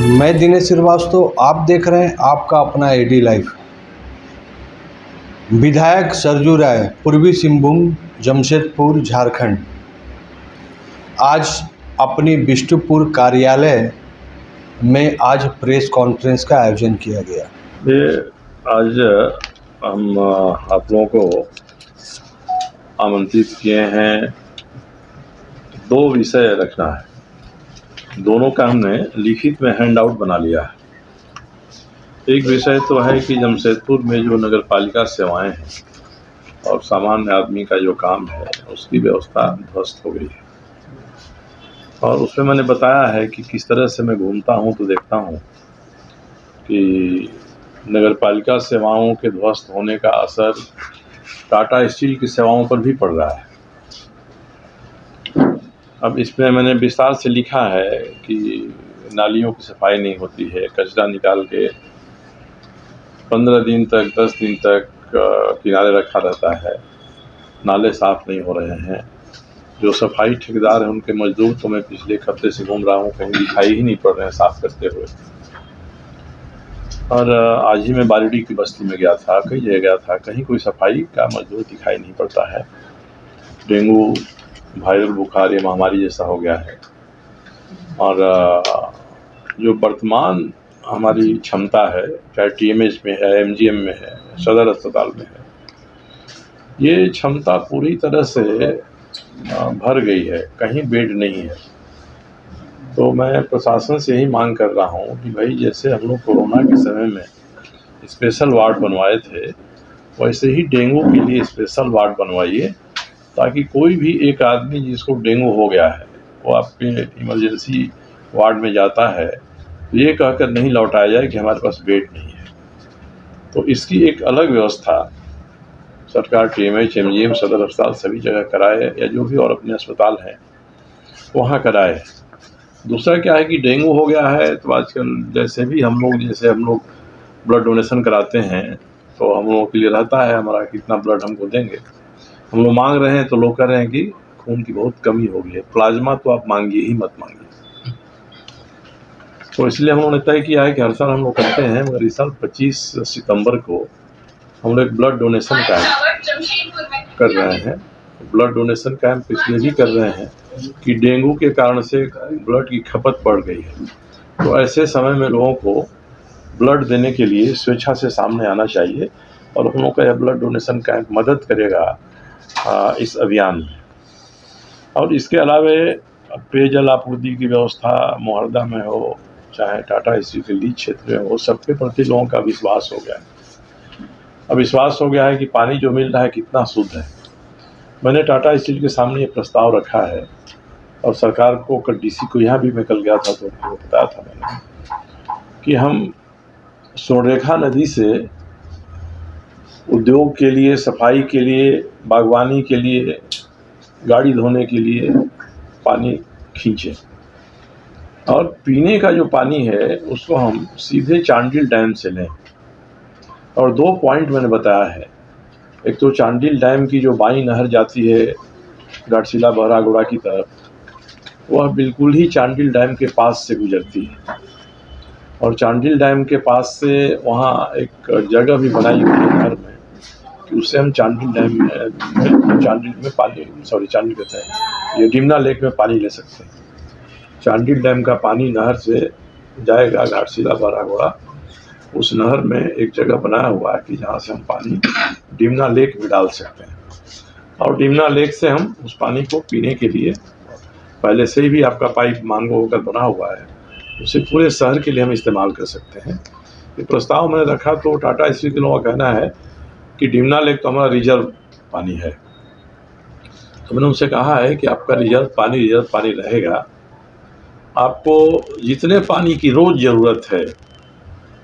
मैं दिनेश श्रीवास्तव, आप देख रहे हैं आपका अपना एडी लाइफ। विधायक सरजू राय, पूर्वी सिंहभूम, जमशेदपुर, झारखंड, आज अपनी बिष्टुपुर कार्यालय में आज प्रेस कॉन्फ्रेंस का आयोजन किया गया। ये आज हम आप लोगों को आमंत्रित किए हैं, दो विषय रखना है। दोनों का हमने लिखित में हैंड आउट बना लिया है। एक विषय तो है कि जमशेदपुर में जो नगर पालिका सेवाएं हैं और सामान्य आदमी का जो काम है उसकी व्यवस्था ध्वस्त हो गई है, और उसमें मैंने बताया है कि किस तरह से मैं घूमता हूं तो देखता हूं कि नगर पालिका सेवाओं के ध्वस्त होने का असर टाटा स्टील की सेवाओं पर भी पड़ रहा है। अब इसमें मैंने विस्तार से लिखा है कि नालियों की सफाई नहीं होती है, कचरा निकाल के 15 दिन तक 10 दिन तक किनारे रखा रहता है, नाले साफ़ नहीं हो रहे हैं। जो सफाई ठेकेदार हैं उनके मजदूर तो मैं पिछले एक हफ्ते से घूम रहा हूँ, कहीं दिखाई ही नहीं पड़ रहे हैं साफ़ करते हुए। और आज ही मैं बारिडी की बस्ती में गया था, कई जगह गया था, कहीं कोई सफाई का मजदूर दिखाई नहीं पड़ता है। डेंगू वायरल बुखार ये महामारी जैसा हो गया है। और जो वर्तमान हमारी क्षमता है, चाहे टीएमएच में है, एमजीएम में है, सदर अस्पताल में है, ये क्षमता पूरी तरह से भर गई है, कहीं बेड नहीं है। तो मैं प्रशासन से यही मांग कर रहा हूँ कि भाई जैसे हम लोग कोरोना के समय में स्पेशल वार्ड बनवाए थे, वैसे ही डेंगू के लिए स्पेशल वार्ड बनवाइए, ताकि कोई भी एक आदमी जिसको डेंगू हो गया है वो आपके इमरजेंसी वार्ड में जाता है तो ये कहकर नहीं लौटाया जाए कि हमारे पास बेड नहीं है। तो इसकी एक अलग व्यवस्था सरकार टीएमएच, एमजीएम, सदर अस्पताल सभी जगह कराए, या जो भी और अपने अस्पताल हैं वहाँ कराए। दूसरा क्या है कि डेंगू हो गया है तो आजकल जैसे हम लोग ब्लड डोनेशन कराते हैं तो हम लोगों के लिए रहता है हमारा कितना ब्लड हमको देंगे। हम लोग मांग रहे हैं तो लोग कह रहे हैं कि खून की बहुत कमी हो गई है, प्लाज्मा तो आप मांगिए ही मत मांगिए। तो इसलिए हम लोगों ने तय किया है कि हर साल हम लोग करते हैं, मगर इस साल 25 सितंबर को हम लोग एक ब्लड डोनेशन कैंप कर रहे हैं। ब्लड डोनेशन कैंप इसलिए भी कर रहे हैं कि डेंगू के कारण से ब्लड की खपत बढ़ गई है। तो ऐसे समय में लोगों को ब्लड देने के लिए स्वेच्छा से सामने आना चाहिए, और हम लोग का यह ब्लड डोनेशन कैंप मदद करेगा इस अभियान में। और इसके अलावे पेयजल आपूर्ति की व्यवस्था मोहर्दा में हो, चाहे टाटा स्टील के लीज क्षेत्र में हो, सबके प्रति लोगों का विश्वास हो गया है। अब विश्वास हो गया है कि पानी जो मिल रहा है कितना शुद्ध है। मैंने टाटा स्टील के सामने ये प्रस्ताव रखा है, और सरकार को डीसी को यहाँ भी मैं कल गया था तो उनको बताया था मैंने कि हम स्वर्णरेखा नदी से उद्योग के लिए, सफाई के लिए, बागवानी के लिए, गाड़ी धोने के लिए पानी खींचें, और पीने का जो पानी है उसको हम सीधे चांडिल डैम से लें। और 2 पॉइंट मैंने बताया है। एक तो चांडिल डैम की जो बाई नहर जाती है घाटशिला बहरागोड़ा की तरफ, वह बिल्कुल ही चांडिल डैम के पास से गुजरती है, और चांडिल डैम के पास से वहाँ एक जगह भी बनाई हुई है नहर में कि उससे हम चांडिल डैम में चांडिल कहते हैं, ये डिमना लेक में पानी ले सकते हैं। चांडिल डैम का पानी नहर से जाएगा घाटशिला बहरागोड़ा, उस नहर में एक जगह बनाया हुआ है कि जहाँ से हम पानी डिमना लेक में डाल सकते हैं, और डिमना लेक से हम उस पानी को पीने के लिए, पहले से ही भी आपका पाइप मांगो होकर बना हुआ है, उसे पूरे शहर के लिए हम इस्तेमाल कर सकते हैं। ये प्रस्ताव मैंने रखा तो टाटा स्टील के लोगों का कहना है कि डिमना लेक तो हमारा रिजर्व पानी है। तो मैंने उनसे कहा है कि आपका रिजर्व पानी रहेगा, आपको जितने पानी की रोज़ ज़रूरत है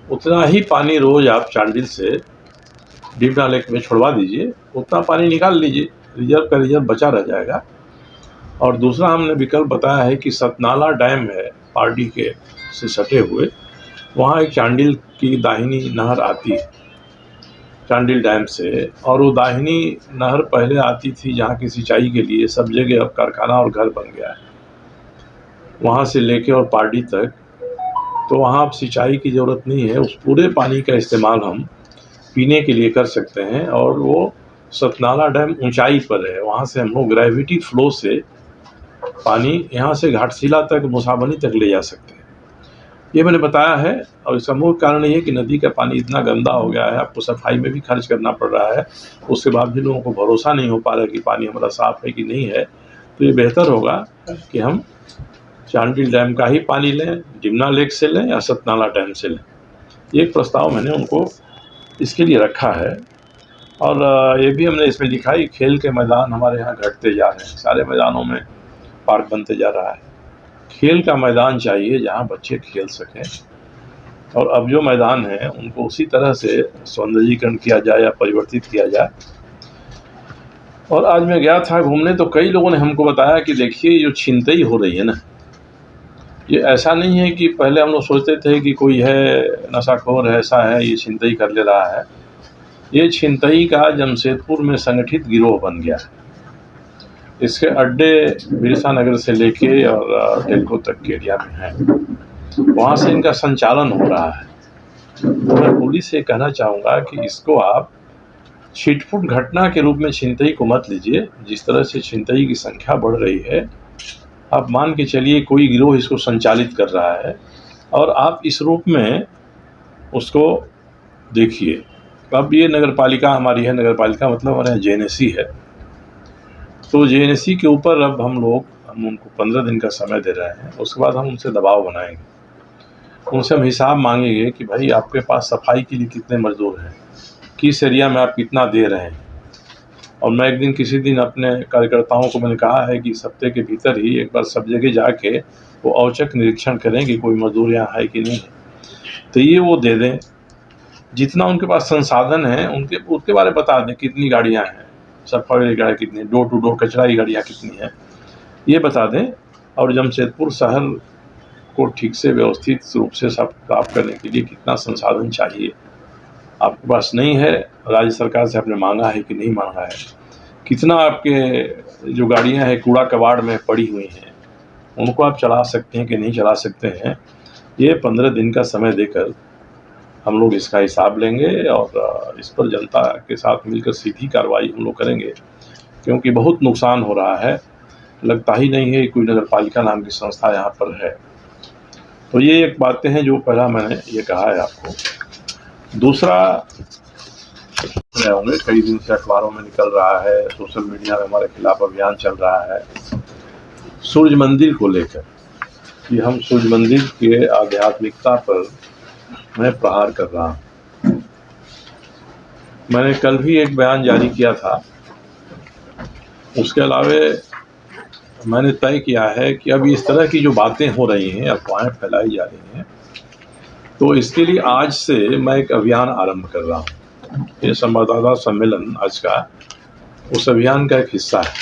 उतना ही पानी रोज़ आप चांडिल से डिमना लेक में छोड़वा दीजिए, उतना पानी निकाल लीजिए, रिजर्व का रिजर्व बचा रह जाएगा। और दूसरा हमने विकल्प बताया है कि सतनाला डैम है पार्टी के से सटे हुए, वहाँ एक चांडिल की दाहिनी नहर आती है चांडिल डैम से, और वो दाहिनी नहर पहले आती थी जहाँ की सिंचाई के लिए, सब जगह अब कारखाना और घर बन गया है। वहाँ से लेके और पार्टी तक तो वहाँ अब सिंचाई की ज़रूरत नहीं है, उस पूरे पानी का इस्तेमाल हम पीने के लिए कर सकते हैं। और वो सतनाला डैम ऊंचाई पर है, वहाँ से हम लोग ग्रेविटी फ्लो से पानी यहाँ से घाटशिला तक, मुसाबनी तक ले जा सकते हैं। ये मैंने बताया है। और इसका मुख्य कारण ये है कि नदी का पानी इतना गंदा हो गया है, आपको सफाई में भी खर्च करना पड़ रहा है, उसके बाद भी लोगों को भरोसा नहीं हो पा रहा है कि पानी हमारा साफ़ है कि नहीं है। तो ये बेहतर होगा कि हम चांडिल डैम का ही पानी लें, डिमना लेक से लें या सतनाला डैम से लें। ये एक प्रस्ताव मैंने उनको इसके लिए रखा है। और ये भी हमने इसमें लिखा है, खेल के मैदान हमारे यहाँ घटते जा रहे हैं, सारे मैदानों में पार्क बनते जा रहा है। खेल का मैदान चाहिए जहाँ बच्चे खेल सकें, और अब जो मैदान है उनको उसी तरह से सौंदर्यीकरण किया जाए या परिवर्तित किया जाए। और आज मैं गया था घूमने, तो कई लोगों ने हमको बताया कि देखिए जो छिनतई हो रही है ना, ये ऐसा नहीं है कि पहले हम लोग सोचते थे कि कोई है नशाखोर है, ऐसा है, ये छिनतई कर ले रहा है। ये छिनतई का जमशेदपुर में संगठित गिरोह बन गया है। इसके अड्डे बिरसा नगर से लेके और टेलको तक के एरिया में हैं, वहाँ से इनका संचालन हो रहा है। तो मैं पुलिस से कहना चाहूँगा कि इसको आप छिटपुट घटना के रूप में छिनतई को मत लीजिए। जिस तरह से छिनतई की संख्या बढ़ रही है, आप मान के चलिए कोई गिरोह इसको संचालित कर रहा है, और आप इस रूप में उसको देखिए। अब ये नगर पालिका हमारी है, नगर पालिका मतलब हमारे यहाँ JNSC है, तो JNSC के ऊपर अब हम उनको 15 दिन का समय दे रहे हैं। उसके बाद हम उनसे दबाव बनाएंगे, उनसे हम हिसाब मांगेंगे कि भाई आपके पास सफाई के लिए कितने मजदूर हैं, किस एरिया में आप कितना दे रहे हैं। और मैं एक दिन किसी दिन अपने कार्यकर्ताओं को मैंने कहा है कि इस हफ्ते के भीतर ही एक बार सब जगह जाके वो औचक निरीक्षण करें कि कोई मजदूर यहाँ है कि नहीं है, तो ये वो दे दें। जितना उनके पास संसाधन है उसके बारे में बता दें, कितनी गाड़ियाँ हैं, सफाई की गाड़ियाँ कितनी, डोर टू डोर कचरा की गाड़ियाँ कितनी हैं, ये बता दें। और जमशेदपुर शहर को ठीक से व्यवस्थित रूप से सब साफ करने के लिए कितना संसाधन चाहिए, आपके पास नहीं है, राज्य सरकार से आपने मांगा है कि नहीं मांगा है, कितना आपके जो गाड़ियां हैं कूड़ा कबाड़ में पड़ी हुई हैं, उनको आप चला सकते हैं कि नहीं चला सकते हैं। ये 15 दिन का समय देकर हम लोग इसका हिसाब लेंगे, और इस पर जनता के साथ मिलकर सीधी कार्रवाई हम लोग करेंगे, क्योंकि बहुत नुकसान हो रहा है। लगता ही नहीं है कोई नगर पालिका नाम की संस्था यहाँ पर है। तो ये एक बातें हैं जो पहला मैंने ये कहा है आपको। दूसरा, होंगे कई दिन से अखबारों में निकल रहा है, सोशल मीडिया में हमारे खिलाफ अभियान चल रहा है सूर्य मंदिर को लेकर, कि हम सूर्य मंदिर के आध्यात्मिकता पर मैं प्रहार कर रहा हूँ। मैंने कल भी एक बयान जारी किया था। उसके अलावे मैंने तय किया है कि अब इस तरह की जो बातें हो रही हैं, अफवाहें फैलाई जा रही हैं, तो इसके लिए आज से मैं एक अभियान आरंभ कर रहा हूँ। ये संवाददाता सम्मेलन आज का उस अभियान का एक हिस्सा है।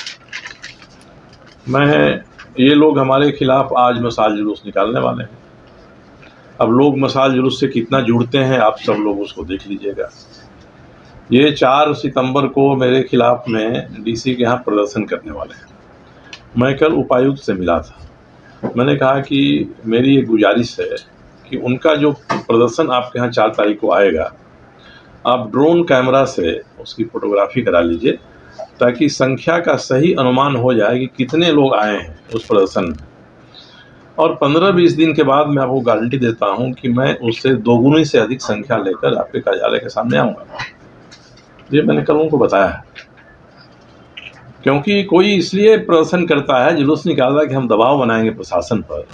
ये लोग हमारे खिलाफ आज मशाल जुलूस निकालने वाले हैं। अब लोग मशाल जुलूस से कितना जुड़ते हैं, आप सब लोग उसको देख लीजिएगा। ये 4 सितंबर को मेरे खिलाफ में DC के यहाँ प्रदर्शन करने वाले हैं। मैं कल उपायुक्त से मिला था। मैंने कहा कि मेरी एक गुजारिश है कि उनका जो प्रदर्शन आपके यहाँ 4 तारीख को आएगा, आप ड्रोन कैमरा से उसकी फ़ोटोग्राफी करा लीजिए, ताकि संख्या का सही अनुमान हो जाए कि कितने लोग आए हैं उस प्रदर्शन में। और 15-20 दिन के बाद मैं आपको गारंटी देता हूं कि मैं उससे दोगुनी से अधिक संख्या लेकर आपके कार्यालय के सामने आऊँगा। ये मैंने कल उनको बताया है, क्योंकि कोई इसलिए प्रदर्शन करता है, जुलूस निकालता है कि हम दबाव बनाएंगे प्रशासन पर,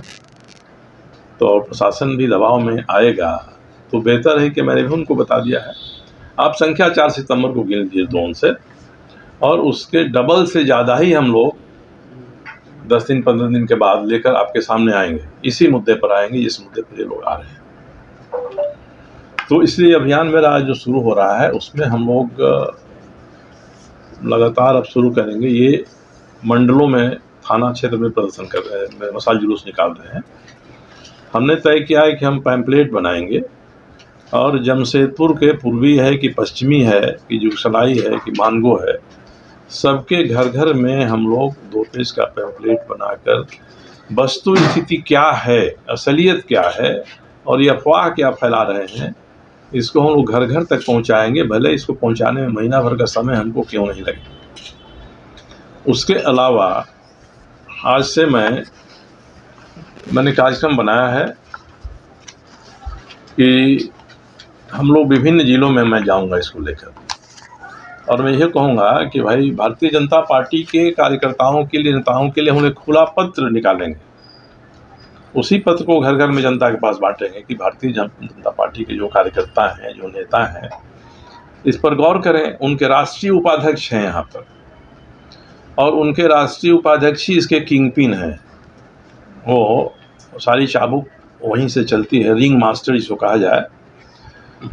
तो प्रशासन भी दबाव में आएगा। तो बेहतर है कि मैंने भी उनको बता दिया है, आप संख्या 4 सितंबर को गिन लीजिए ड्रोन से, और उसके डबल से ज़्यादा ही हम लोग 10 दिन 15 दिन के बाद लेकर आपके सामने आएंगे। इसी मुद्दे पर आएंगे जिस मुद्दे पर ये लोग आ रहे हैं। तो इसलिए अभियान मेरा आज जो शुरू हो रहा है, उसमें हम लोग लगातार अब शुरू करेंगे। ये मंडलों में, थाना क्षेत्र में प्रदर्शन कर रहे हैं, मशाल जुलूस निकाल रहे हैं। हमने तय किया है कि हम पैम्पलेट बनाएंगे, और जमशेदपुर के पूर्वी है कि पश्चिमी है कि जुगसलाई है कि मानगो है, सबके घर घर में हम लोग 2 पेज का पैम्पलेट बनाकर वस्तु स्थिति क्या है, असलियत क्या है, और ये अफवाह क्या फैला रहे हैं, इसको हम लोग घर घर तक पहुंचाएंगे, भले इसको पहुंचाने में महीना भर का समय हमको क्यों नहीं लगे। उसके अलावा आज से मैंने कार्यक्रम बनाया है कि हम लोग विभिन्न जिलों में मैं जाऊंगा इसको लेकर, और मैं यह कहूँगा कि भाई भारतीय जनता पार्टी के कार्यकर्ताओं के लिए, नेताओं के लिए हम एक खुला पत्र निकालेंगे। उसी पत्र को घर घर में जनता के पास बांटेंगे कि भारतीय जनता पार्टी के जो कार्यकर्ता हैं, जो नेता हैं, इस पर गौर करें। उनके राष्ट्रीय उपाध्यक्ष हैं यहाँ पर, और उनके राष्ट्रीय उपाध्यक्ष ही इसके किंगपिन हैं। वो सारी चाबुक वहीं से चलती है, रिंग मास्टर जिसको कहा जाए।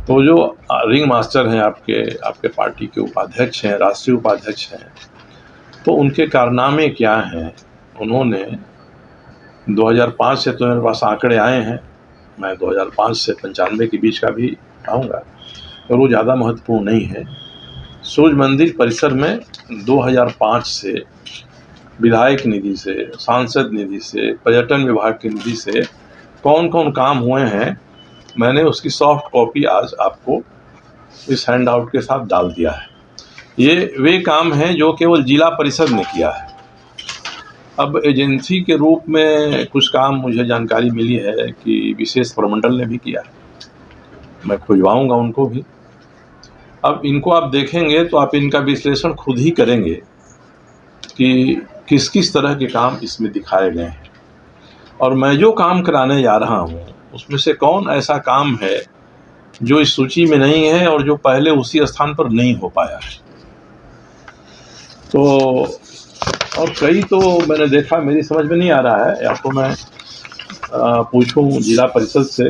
तो जो रिंग मास्टर हैं आपके पार्टी के उपाध्यक्ष हैं, राष्ट्रीय उपाध्यक्ष हैं, तो उनके कारनामे क्या हैं। उन्होंने 2005 से, तो मेरे पास आंकड़े आए हैं, मैं 2005 से 95 के बीच का भी आऊँगा, और वो ज़्यादा महत्वपूर्ण नहीं है। सूर्य मंदिर परिसर में 2005 से विधायक निधि से, सांसद निधि से, पर्यटन विभाग की निधि से कौन कौन काम हुए हैं, मैंने उसकी सॉफ्ट कॉपी आज आपको इस हैंड आउट के साथ डाल दिया है। ये वे काम हैं जो केवल जिला परिषद ने किया है। अब एजेंसी के रूप में कुछ काम मुझे जानकारी मिली है कि विशेष प्रमंडल ने भी किया है, मैं खुजवाऊँगा उनको भी। अब इनको आप देखेंगे तो आप इनका विश्लेषण खुद ही करेंगे कि किस किस तरह के काम इसमें दिखाए गए हैं, और मैं जो काम कराने जा रहा हूँ उसमें से कौन ऐसा काम है जो इस सूची में नहीं है और जो पहले उसी स्थान पर नहीं हो पाया है। तो और कई तो मैंने देखा, मेरी समझ में नहीं आ रहा है, या तो मैं पूछूं जिला परिषद से,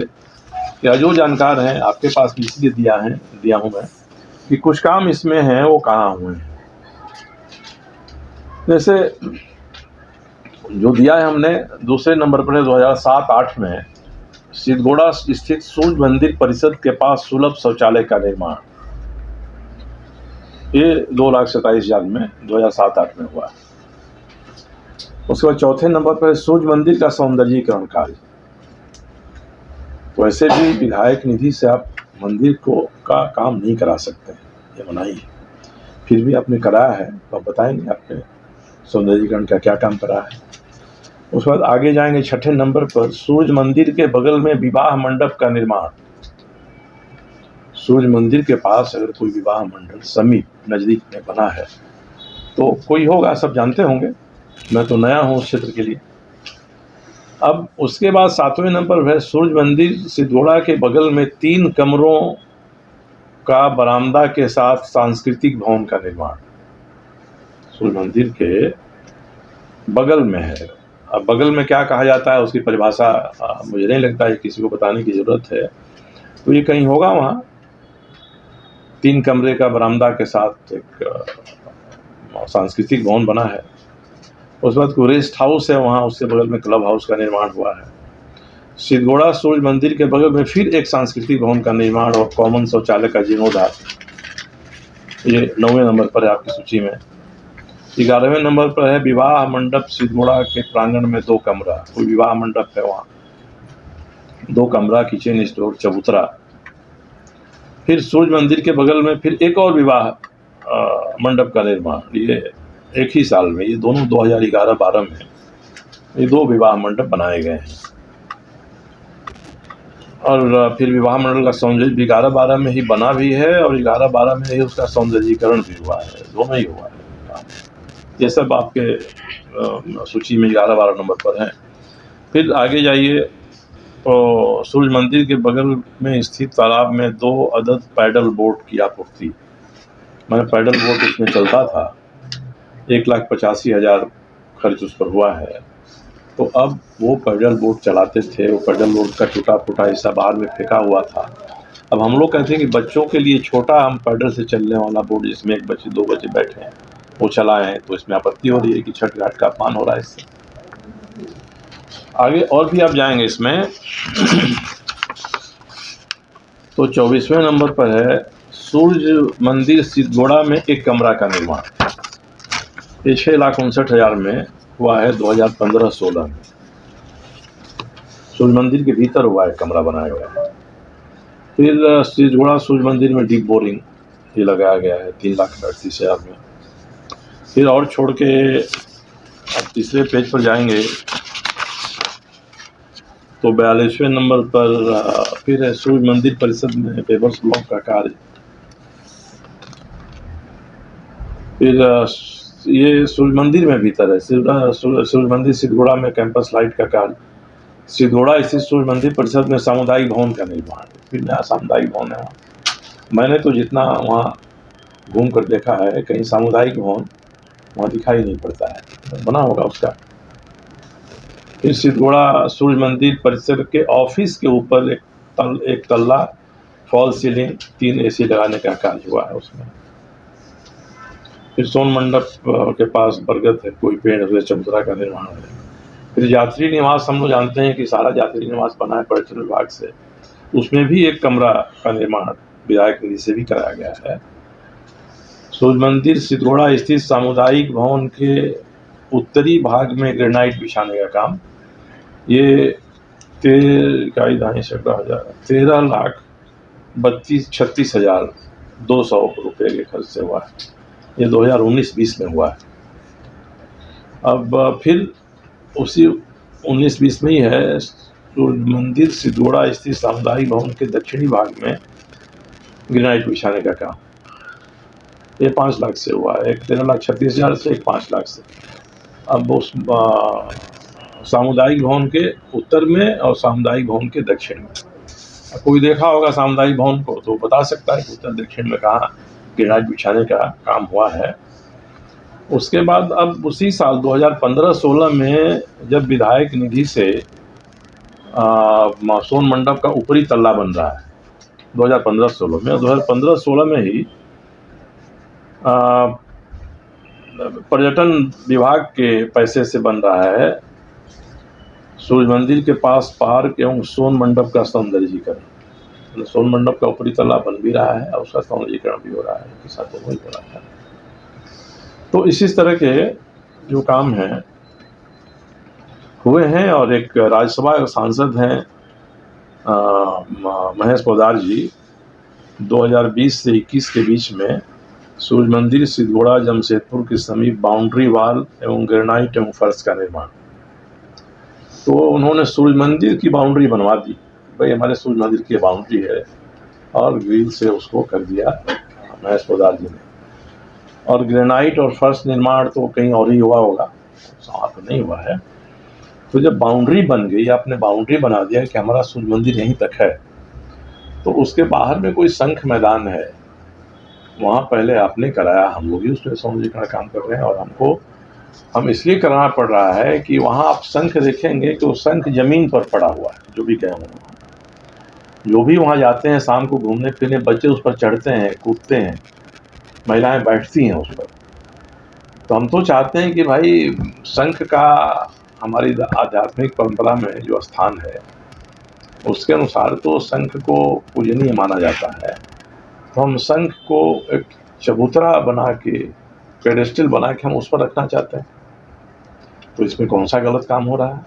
या जो जानकार हैं आपके पास इसलिए दिया हूं मैं कि कुछ काम इसमें हैं वो कहाँ हुए हैं। जैसे जो दिया है हमने दूसरे नंबर पर है 2007-08 में सिद्धगोड़ा स्थित सूर्य मंदिर परिषद के पास सुलभ शौचालय का निर्माण, ये 2,27,000 में 2007-08 में हुआ। उसके बाद चौथे नंबर पर सूर्य मंदिर का सौंदर्यीकरण कार्य। वैसे भी विधायक निधि से आप मंदिर का काम नहीं करा सकते हैं, ये मनाही है, फिर भी आपने कराया है तो आप बताएंगे आपने सौंदर्यीकरण का क्या काम करा है। उसके बाद आगे जाएंगे छठे नंबर पर सूर्य मंदिर के बगल में विवाह मंडप का निर्माण। सूर्य मंदिर के पास अगर कोई विवाह मंडप समीप नज़दीक में बना है तो कोई होगा, सब जानते होंगे, मैं तो नया हूँ उस क्षेत्र के लिए। अब उसके बाद 7वें नंबर पर है सूर्य मंदिर सिद्धगोड़ा के बगल में 3 कमरों का बरामदा के साथ सांस्कृतिक भवन का निर्माण। सूर्य मंदिर के बगल में है। अब बगल में क्या कहा जाता है उसकी परिभाषा मुझे नहीं लगता है किसी को बताने की ज़रूरत है, तो ये कहीं होगा वहाँ 3 कमरे का बरामदा के साथ एक सांस्कृतिक भवन बना है। उसके बाद कोई रेस्ट हाउस है वहाँ, उसके बगल में क्लब हाउस का निर्माण हुआ है। सिद्धगोड़ा सूर्य मंदिर के बगल में फिर एक सांस्कृतिक भवन का निर्माण और कॉमन शौचालय का जीर्णोद्धार, ये 9वें नंबर पर है आपकी सूची में। 11वें नंबर पर है विवाह मंडप सिद्धगोड़ा के प्रांगण में 2 कमरा, कोई विवाह मंडप है वहाँ, 2 कमरा, किचन, स्टोर, चबूतरा। फिर सूर्य मंदिर के बगल में फिर एक और विवाह मंडप का निर्माण, ये एक ही साल में, ये दोनों 2011-12 में ये 2 विवाह मंडप बनाए गए हैं। और फिर विवाह मंडल का सौंदर्य 11-12 में ही बना भी है और 11-12 में ही उसका सौंदर्यीकरण भी हुआ है, दोनों ही हुआ है। ये सब आपके सूची में 11-12 नंबर पर हैं। फिर आगे जाइए तो सूर्य मंदिर के बगल में स्थित तालाब में 2 अदद पैडल बोट की आपूर्ति। मैंने पैडल बोट इसमें चलता था, 1,85,000 खर्च उस पर हुआ है। तो अब वो पैडल बोट चलाते थे, वो पैडल बोट का टूटा फूटा हिस्सा बाहर में फेंका हुआ था। अब हम लोग कहते हैं कि बच्चों के लिए छोटा हम पैडल से चलने वाला बोट जिसमें 1 बच्चे 2 बच्चे बैठे हैं वो चलाए हैं, तो इसमें आपत्ति हो रही है कि छठ घाट का अपमान हो रहा है इससे। आगे और भी आप जाएंगे इसमें तो 24वें नंबर पर है सूर्य मंदिर सिद्धगोड़ा में 1 कमरा का निर्माण, ये 6,59,000 में हुआ है 2015-16 में। सूर्य मंदिर के भीतर हुआ है, कमरा बनाया गया है। फिर सिद्धगुड़ा सूर्य मंदिर में डीप बोरिंग ये लगाया गया है 3,38,000 में। फिर और छोड़ के अब तीसरे पेज पर जाएंगे तो 42वें नंबर पर फिर है सूर्य मंदिर परिसर में पेवर्स ब्लॉक का कार्य। फिर ये सूर्य मंदिर में भीतर है, सूर्य मंदिर सिद्धगुड़ा में कैंपस लाइट का कार्य। सिद्धगुड़ा स्थित सूर्य मंदिर परिसर में सामुदायिक भवन का निर्माण। फिर नया सामुदायिक भवन है वहाँ। मैंने तो जितना वहाँ घूम कर देखा है, कहीं सामुदायिक भवन वहाँ दिखाई नहीं पड़ता है, बना होगा उसका। फिर सिद्धगुड़ा सूर्य मंदिर परिसर के ऑफिस के ऊपर एक तल्ला फॉल सीलिंग 3 AC लगाने का कार्य हुआ है उसमें। फिर सोन मंडप के पास बरगद है, कोई पेड़ हुए चबूतरा का निर्माण है। फिर यात्री निवास, हम लोग जानते हैं कि सारा यात्री निवास बना है पर्यटन विभाग से, उसमें भी एक कमरा का निर्माण विधायक निधि से भी कराया गया है। सूर्य मंदिर सिद्धगुड़ा स्थित सामुदायिक भवन के उत्तरी भाग में ग्रेनाइट बिछाने का काम, ये 13,36,200 रुपये के खर्च से हुआ है। ये 2019-20 में हुआ है। अब फिर उसी 19-20 में ही है सूर्य मंदिर सिद्धगुड़ा स्थित सामुदायिक भवन के दक्षिणी भाग में ग्रेनाइट बिछाने का काम, ये 5 लाख से हुआ है। एक 13,36,000 से, एक 5 लाख से। अब उस सामुदायिक भवन के उत्तर में और सामुदायिक भवन के दक्षिण में, कोई देखा होगा सामुदायिक भवन को तो बता सकता है कि उत्तर दक्षिण में कहाँ ग्रेनाइट बिछाने का काम हुआ है। उसके बाद अब उसी साल 2015-16 में जब विधायक निधि से सोन मंडप का ऊपरी तल्ला बन रहा है 2015-16 में, 2015-16 में ही पर्यटन विभाग के पैसे से बन रहा है सूर्य मंदिर के पास पार्क एवं सोन मंडप का सौंदर्यीकरण। सोन मंडप का ऊपरी तल्ला बन भी रहा है और उसका सौंदर्यीकरण भी हो रहा है, के साथ वही हो रहा है। तो इसी तरह के जो काम हैं हुए हैं। और एक राज्यसभा सांसद हैं महेश पोद्दार जी, 2020 से 21 के बीच में सूर्य मंदिर सिद्धगुड़ा जमशेदपुर के समीप बाउंड्री वाल एवं ग्रेनाइट एवं फर्श का निर्माण। तो उन्होंने सूर्य मंदिर की बाउंड्री बनवा दी, भाई हमारे सूर्य मंदिर की बाउंड्री है, और ग्रिल से उसको कर दिया महेश पोद्दार जी ने। और ग्रेनाइट और फर्श निर्माण तो कहीं और ही हुआ होगा, वहाँ तो नहीं हुआ है। तो जब बाउंड्री बन गई, आपने बाउंड्री बना दिया कि हमारा सूर्य मंदिर यहीं तक है, तो उसके बाहर में कोई शंख मैदान है, वहाँ पहले आपने कराया, हम लोग भी उसमें सौंदर्यीकरण काम कर रहे हैं। और हम इसलिए कराना पड़ रहा है कि वहाँ आप शंख देखेंगे कि वो शंख जमीन पर पड़ा हुआ है। जो भी गए हों, जो भी वहाँ जाते हैं शाम को घूमने फिरने, बच्चे उस पर चढ़ते हैं, कूदते हैं, महिलाएं बैठती हैं उस पर। तो हम तो चाहते हैं कि भाई शंख का हमारी आध्यात्मिक परंपरा में जो स्थान है उसके अनुसार तो शंख को पूजनीय माना जाता है। तो हम शंख को एक चबूतरा बना के, पेडेस्टल बना के हम उस पर रखना चाहते हैं। तो इसमें कौन सा गलत काम हो रहा है?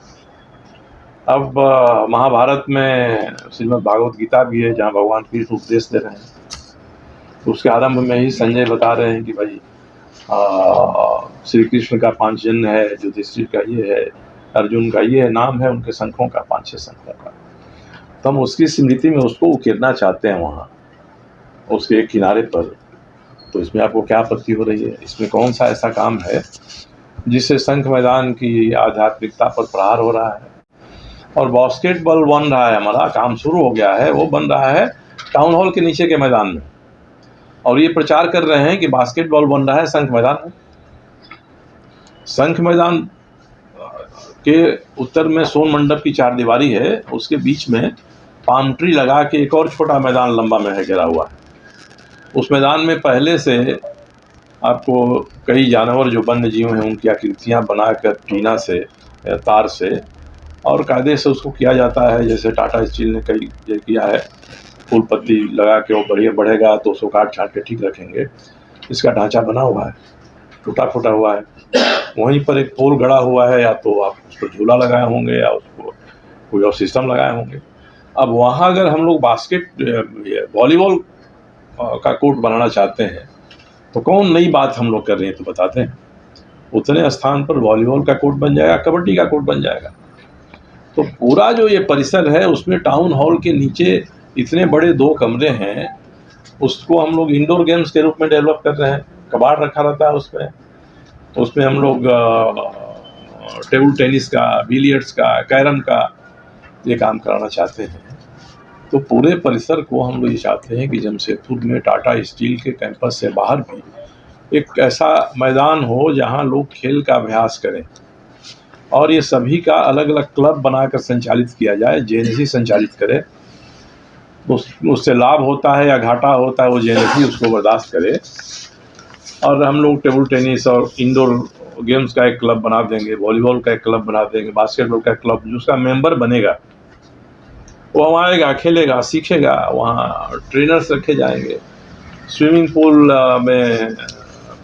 अब महाभारत में श्रीमद् भागवत गीता भी है जहाँ भगवान कृष्ण उपदेश दे रहे हैं। तो उसके आरंभ में ही संजय बता रहे हैं कि भाई श्री कृष्ण का 5 जन्म है, युधिष्ठिर का ये है, अर्जुन का ये है, नाम है उनके शंखों का, 5-6 शंखों का। तो हम उसकी स्मृति में उसको उकेरना चाहते हैं वहाँ उसके एक किनारे पर। तो इसमें आपको क्या आपत्ति हो रही है? इसमें कौन सा ऐसा काम है जिससे शंख मैदान की आध्यात्मिकता पर प्रहार हो रहा है? और बास्केटबॉल बन रहा है, हमारा काम शुरू हो गया है, वो बन रहा है टाउन हॉल के नीचे के मैदान में, और ये प्रचार कर रहे हैं कि बास्केटबॉल बन रहा है शंख मैदान में। शंख मैदान के उत्तर में सोन मंडप की 4 दीवारी है, उसके बीच में पाम ट्री लगा के एक और छोटा मैदान लंबा में है, गिरा हुआ है। उस मैदान में पहले से आपको कई जानवर जो वन्य जीव हैं उनकी आकृतियाँ बनाकर टीना से, तार से और कायदे से उसको किया जाता है। जैसे टाटा स्टील ने कई ये किया है, फूल पत्ती लगा के वो बढ़िया बढ़ेगा तो उसको काट छाट के ठीक रखेंगे। इसका ढांचा बना हुआ है, टूटा फूटा हुआ है। वहीं पर एक पोल गड़ा हुआ है, या तो आप उस पर झूला लगाए होंगे या उसको कोई और सिस्टम लगाए होंगे। अब वहाँ अगर हम लोग वॉलीबॉल का कोर्ट बनाना चाहते हैं तो कौन नई बात हम लोग कर रहे हैं तो बताते हैं। उतने स्थान पर वॉलीबॉल का कोर्ट बन जाएगा, कबड्डी का कोर्ट बन जाएगा। तो पूरा जो ये परिसर है उसमें टाउन हॉल के नीचे इतने बड़े 2 कमरे हैं, उसको हम लोग इंडोर गेम्स के रूप में डेवलप कर रहे हैं। कबाड़ रखा रहता है उसमें हम लोग टेबल टेनिस का, बिलियर्ड्स का, कैरम का ये काम कराना चाहते हैं। तो पूरे परिसर को हम लोग ये चाहते हैं कि जमशेदपुर में टाटा स्टील के कैंपस से बाहर भी एक ऐसा मैदान हो जहां लोग खेल का अभ्यास करें, और ये सभी का अलग अलग क्लब बनाकर संचालित किया जाए। जेएनसी संचालित करे, उससे लाभ होता है या घाटा होता है वो जेएनसी उसको बर्दाश्त करे। और हम लोग टेबल टेनिस और इंडोर गेम्स का एक क्लब बना देंगे, वॉलीबॉल का एक क्लब बना देंगे, बास्केटबॉल का क्लब। जिसका मेंबर बनेगा वो वहाँ आएगा, खेलेगा, सीखेगा। वहाँ ट्रेनर्स रखे जाएंगे। स्विमिंग पूल में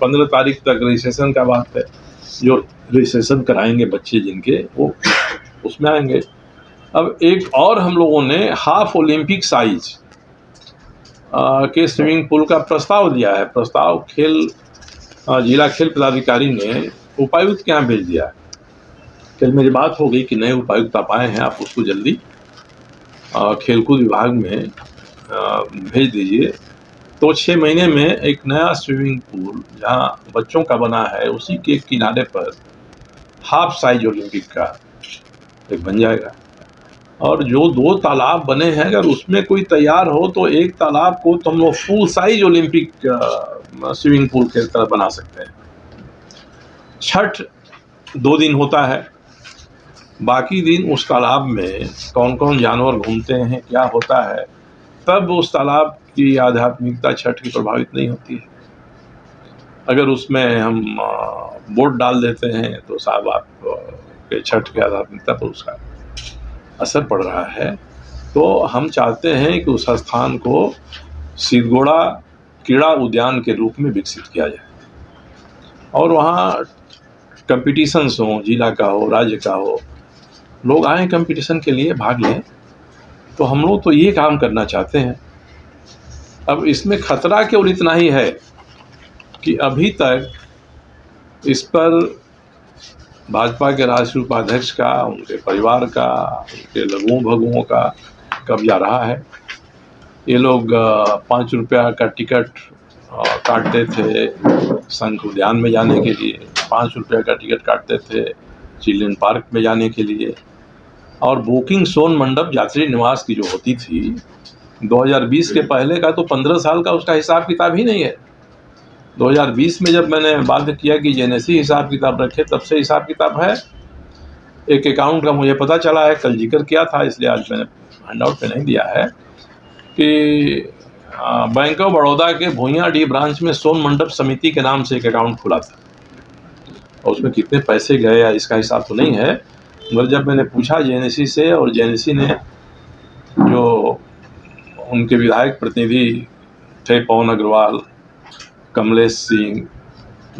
15 तारीख तक रजिस्ट्रेशन का बात है। जो रजिस्ट्रेशन कराएंगे बच्चे जिनके, वो उसमें आएंगे। अब एक और हम लोगों ने हाफ ओलंपिक साइज के स्विमिंग पूल का प्रस्ताव दिया है। प्रस्ताव जिला खेल पदाधिकारी ने उपायुक्त के यहाँ भेज दिया है। कल मेरी बात हो गई कि नए उपायुक्त आप आए हैं, आप उसको जल्दी खेलकूद विभाग में भेज दीजिए। तो 6 महीने में एक नया स्विमिंग पूल जहाँ बच्चों का बना है, उसी के किनारे पर हाफ साइज ओलंपिक का एक बन जाएगा। और जो 2 तालाब बने हैं, अगर उसमें कोई तैयार हो तो एक तालाब को तो हम लोग full size Olympic swimming pool के तरह बना सकते हैं। छठ 2 दिन होता है, बाकी दिन उस तालाब में कौन कौन जानवर घूमते हैं, क्या होता है, तब उस तालाब की आध्यात्मिकता छठ की प्रभावित नहीं होती है। अगर उसमें हम बोट डाल देते हैं तो साहब आप के छठ की आध्यात्मिकता पर उसका असर पड़ रहा है। तो हम चाहते हैं कि उस स्थान को सिद्धगोड़ा क्रीड़ा उद्यान के रूप में विकसित किया जाए, और वहाँ कंपटीशंस हों, जिला का हो, राज्य का हो, लोग आए कंपटीशन के लिए भाग लें। तो हम लोग तो ये काम करना चाहते हैं। अब इसमें खतरा केवल इतना ही है कि अभी तक इस पर भाजपा के राष्ट्रीय उपाध्यक्ष का, उनके परिवार का, उनके लघुओं भगुओं का कब्जा रहा है। ये लोग 5 रुपया का टिकट काटते थे शंख उद्यान में जाने के लिए, 5 रुपया का टिकट काटते थे चिल्ड्रन पार्क में जाने के लिए। और बुकिंग सोन मंडप यात्री निवास की जो होती थी 2020 के पहले का, तो 15 साल का उसका हिसाब किताब ही नहीं है। 2020 में जब मैंने बात किया कि जेएनसी हिसाब किताब रखे, तब से हिसाब किताब है। एक अकाउंट का मुझे पता चला है, कल जिक्र किया था, इसलिए आज मैंने हैंडआउट पे नहीं दिया है, कि बैंक ऑफ बड़ौदा के भुइयाडी ब्रांच में सोन मंडप समिति के नाम से एक अकाउंट खुला था, और उसमें कितने पैसे गए या इसका हिसाब तो नहीं है। मगर जब मैंने पूछा जेएनसी से, और जेएनसी ने जो उनके विधायक प्रतिनिधि थे पवन अग्रवाल, कमलेश सिंह,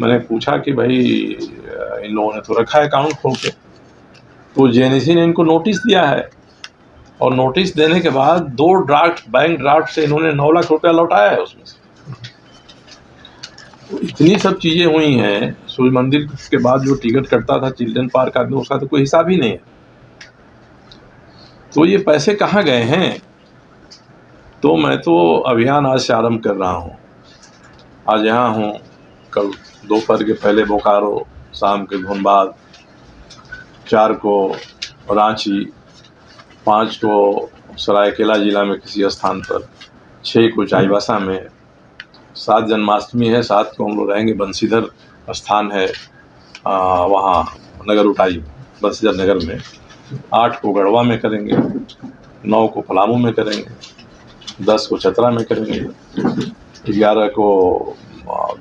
मैंने पूछा कि भाई इन लोगों ने तो रखा है अकाउंट खोल के। तो जेएनसी ने इनको नोटिस दिया है, और नोटिस देने के बाद 2 ड्राफ्ट, बैंक ड्राफ्ट से इन्होंने 9 लाख रुपया लौटाया है उसमें से। तो इतनी सब चीज़ें हुई हैं। सूर्य मंदिर के बाद जो टिकट कटता था चिल्ड्रन पार्क आदमी, उसका तो कोई हिसाब ही नहीं है। तो ये पैसे कहाँ गए हैं? तो मैं तो अभियान आज से आरम्भ कर रहा हूँ। आज यहाँ हूँ, कल दोपहर के पहले बोकारो, शाम के धनबाद, 4 को रांची, 5 को सरायकेला जिला में किसी स्थान पर, 6 को चाईबासा में, 7 जन्माष्टमी है, 7 को हम लोग रहेंगे बंसीधर स्थान है वहाँ नगर उटाई बंसीधर नगर में, 8 को गढ़वा में करेंगे, 9 को पलामू में करेंगे, 10 को चतरा में करेंगे, 11 को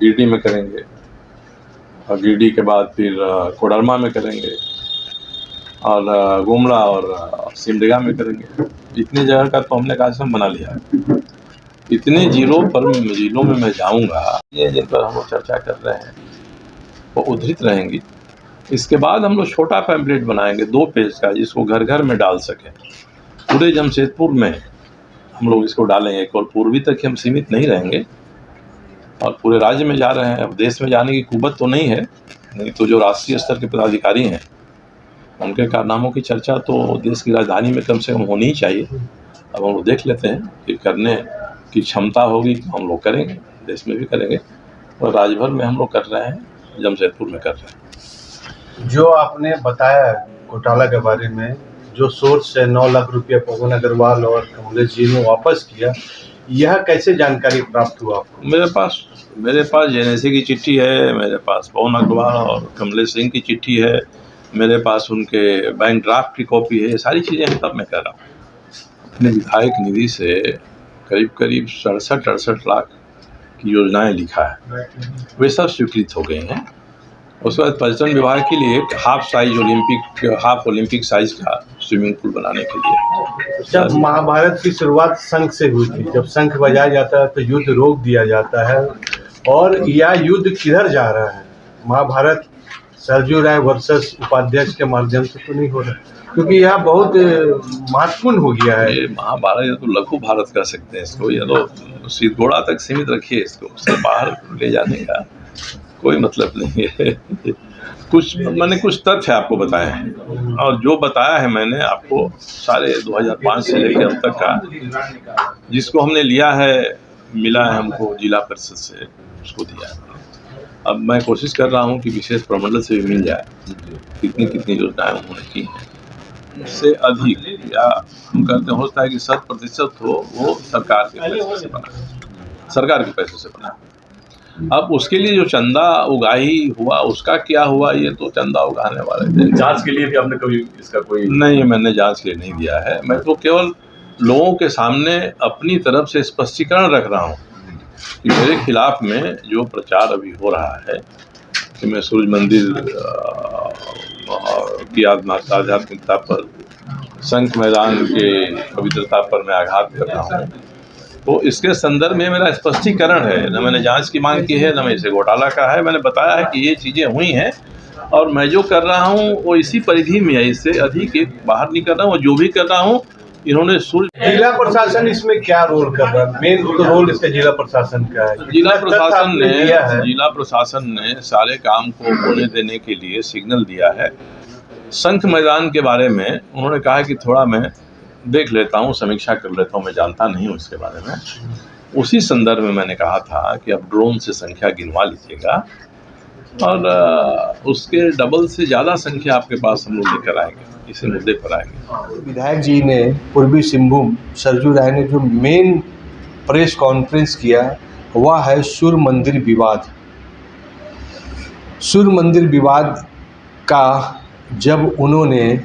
गिरडी में करेंगे, और गिरडी के बाद फिर कोडरमा में करेंगे, और गुमला और सिमडेगा में करेंगे। इतने जगह का तो हमने कार्यक्रम बना लिया है। इतने जिलों में मैं जाऊंगा, ये जिन पर हम लोग चर्चा कर रहे हैं वो उद्धृत रहेंगी, इसके बाद हम लोग छोटा पैम्पलेट बनाएंगे 2 पेज का, जिसको घर घर में डाल सकें। पूरे जमशेदपुर में हम लोग इसको डालेंगे, केवल पूर्वी तक ही हम सीमित नहीं रहेंगे और पूरे राज्य में जा रहे हैं। अब देश में जाने की कुव्वत तो नहीं है, नहीं तो जो राष्ट्रीय स्तर के पदाधिकारी हैं उनके कारनामों की चर्चा तो देश की राजधानी में कम से कम होनी ही चाहिए। अब हम लोग देख लेते हैं कि करने की क्षमता होगी तो हम लोग करेंगे, देश में भी करेंगे और राज्य भर में हम लोग कर रहे हैं, जमशेदपुर में कर रहे हैं। जो आपने बताया घोटाला के बारे में, जो सोर्स से 9 लाख रुपया पवन अग्रवाल और कमलेश जी ने वापस किया, यह कैसे जानकारी प्राप्त हुआ आपको? मेरे पास जेएनएससी की चिट्ठी है, मेरे पास पवन अग्रवाल और कमलेश सिंह की चिट्ठी है, मेरे पास उनके बैंक ड्राफ्ट की कॉपी है, ये सारी चीज़ें हैं, तब मैं कर रहा हूँ। अपने विधायक निधि से करीब 67-68 लाख की योजनाएं लिखा है, वे सब स्वीकृत हो गए हैं। उसके बाद पर्यटन विभाग के लिए एक हाफ ओलंपिक साइज का स्विमिंग पूल बनाने के लिए। जब महाभारत की शुरुआत शंख से हुई थी, जब शंख बजाया जाता है तो युद्ध रोक दिया जाता है, और यह युद्ध किधर जा रहा है? महाभारत सरजू राय वर्सेस उपाध्यक्ष के माध्यम से तो नहीं हो रहा, क्योंकि यह बहुत महत्वपूर्ण हो गया है। ये महाभारत या तो लघु भारत कर सकते हैं इसको, या तो सिद्धगोड़ा तक सीमित रखिए इसको, उससे बाहर ले जाने का कोई मतलब नहीं है। मैंने कुछ तथ्य आपको बताए हैं, और जो बताया है मैंने आपको सारे 2005 से लेकर अब तक का, जिसको हमने लिया है, मिला है हमको जिला परिषद से, उसको दिया है। अब मैं कोशिश कर रहा हूँ कि विशेष प्रमंडल से भी मिल जाए कितनी योजनाएं उन्होंने की हैं, उससे अधिक, या हम कहते हैं होता है कि 100% हो वो सरकार के पैसे से बना। अब उसके लिए जो चंदा उगाही हुआ, उसका क्या हुआ, ये तो चंदा उगाने वाले थे। जांच के लिए भी आपने कभी इसका कोई? नहीं, मैंने जांच के लिए नहीं दिया है। मैं तो केवल लोगों के सामने अपनी तरफ से स्पष्टीकरण रख रहा हूँ कि मेरे खिलाफ में जो प्रचार अभी हो रहा है कि मैं सूर्य मंदिर की आध्यात्मिकता पर, शंख मैदान के पवित्रता पर मैं आघात कर रहा हूँ, तो इसके संदर्भ में मेरा स्पष्टीकरण है। न मैंने जांच की मांग की है, न मैं इसे घोटाला का है। मैंने बताया है कि ये चीज़ें हुई हैं और मैं जो कर रहा हूँ वो इसी परिधि में है, इससे अधिक बाहर नहीं कर रहा हूँ। जो भी कर रहा हूँ इन्होंने जिला प्रशासन इसमें क्या रोल कर रहा है? मेन तो रोल इसका जिला प्रशासन का है। जिला प्रशासन ने सारे काम को होने देने के लिए सिग्नल दिया है। शंख मैदान के बारे में उन्होंने कहा कि थोड़ा मैं देख लेता हूँ, समीक्षा कर लेता हूँ, मैं जानता नहीं हूँ इसके बारे में। उसी संदर्भ में मैंने कहा था कि अब ड्रोन से संख्या गिनवा लीजिएगा और उसके डबल से ज़्यादा संख्या आपके पास हम लोग लेकर आएंगे, इसी मुद्दे पर आएंगे। विधायक जी ने पूर्वी सिंहभूम सरजू राय ने जो मेन प्रेस कॉन्फ्रेंस किया वह है सूर्य मंदिर विवाद। सूर्य मंदिर विवाद का जब उन्होंने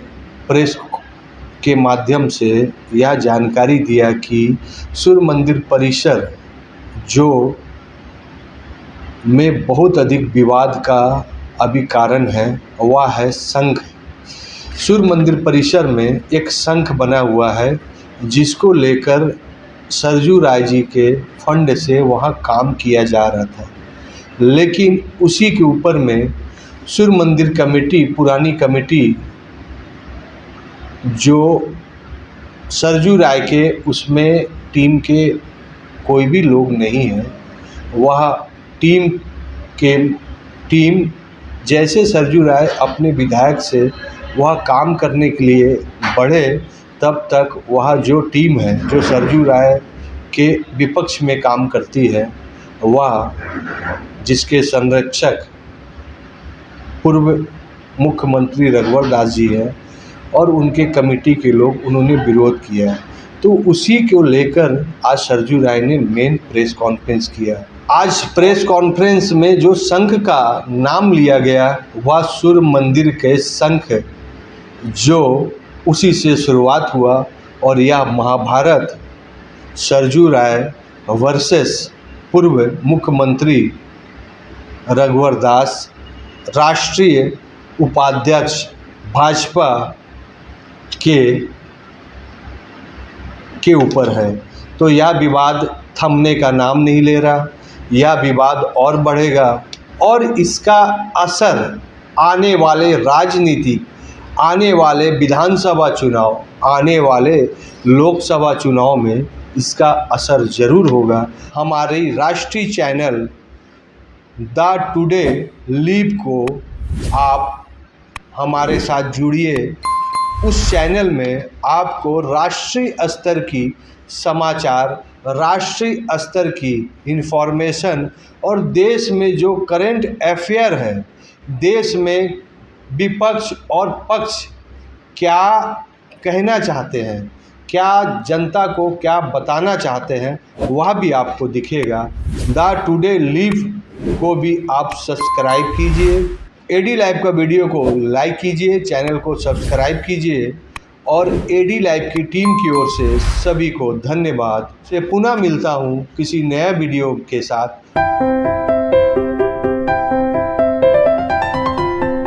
प्रेस के माध्यम से यह जानकारी दिया कि सूर्य मंदिर परिसर जो में बहुत अधिक विवाद का अभी कारण है वह है शंख। सूर्य मंदिर परिसर में एक शंख बना हुआ है जिसको लेकर सरजू राय जी के फंड से वहाँ काम किया जा रहा था, लेकिन उसी के ऊपर में सूर्य मंदिर कमेटी, पुरानी कमेटी जो सरजू राय के उसमें टीम के कोई भी लोग नहीं हैं, वह टीम जैसे सरजू राय अपने विधायक से वह काम करने के लिए बढ़े, तब तक वह जो टीम है जो सरजू राय के विपक्ष में काम करती है, वह जिसके संरक्षक पूर्व मुख्यमंत्री रघुवर दास जी हैं और उनके कमेटी के लोग, उन्होंने विरोध किया। तो उसी को लेकर आज सरजू राय ने मेन प्रेस कॉन्फ्रेंस किया। आज प्रेस कॉन्फ्रेंस में जो शंख का नाम लिया गया वह सूर्य मंदिर के शंख, जो उसी से शुरुआत हुआ और यह महाभारत सरजू राय वर्सेस पूर्व मुख्यमंत्री रघुवर दास, राष्ट्रीय उपाध्यक्ष भाजपा के ऊपर है। तो यह विवाद थमने का नाम नहीं ले रहा, यह विवाद और बढ़ेगा और इसका असर आने वाले राजनीतिक, आने वाले विधानसभा चुनाव, आने वाले लोकसभा चुनाव में इसका असर ज़रूर होगा। हमारी राष्ट्रीय चैनल द टुडे लीव को आप हमारे साथ जुड़िए। उस चैनल में आपको राष्ट्रीय स्तर की समाचार, राष्ट्रीय स्तर की इन्फॉर्मेशन और देश में जो करंट अफेयर है, देश में विपक्ष और पक्ष क्या कहना चाहते हैं, क्या जनता को क्या बताना चाहते हैं, वह भी आपको दिखेगा। द टुडे लीव को भी आप सब्सक्राइब कीजिए। एडी लाइव का वीडियो को लाइक कीजिए, चैनल को सब्सक्राइब कीजिए और एडी लाइव की टीम की ओर से सभी को धन्यवाद। से पुनः मिलता हूँ किसी नए वीडियो के साथ।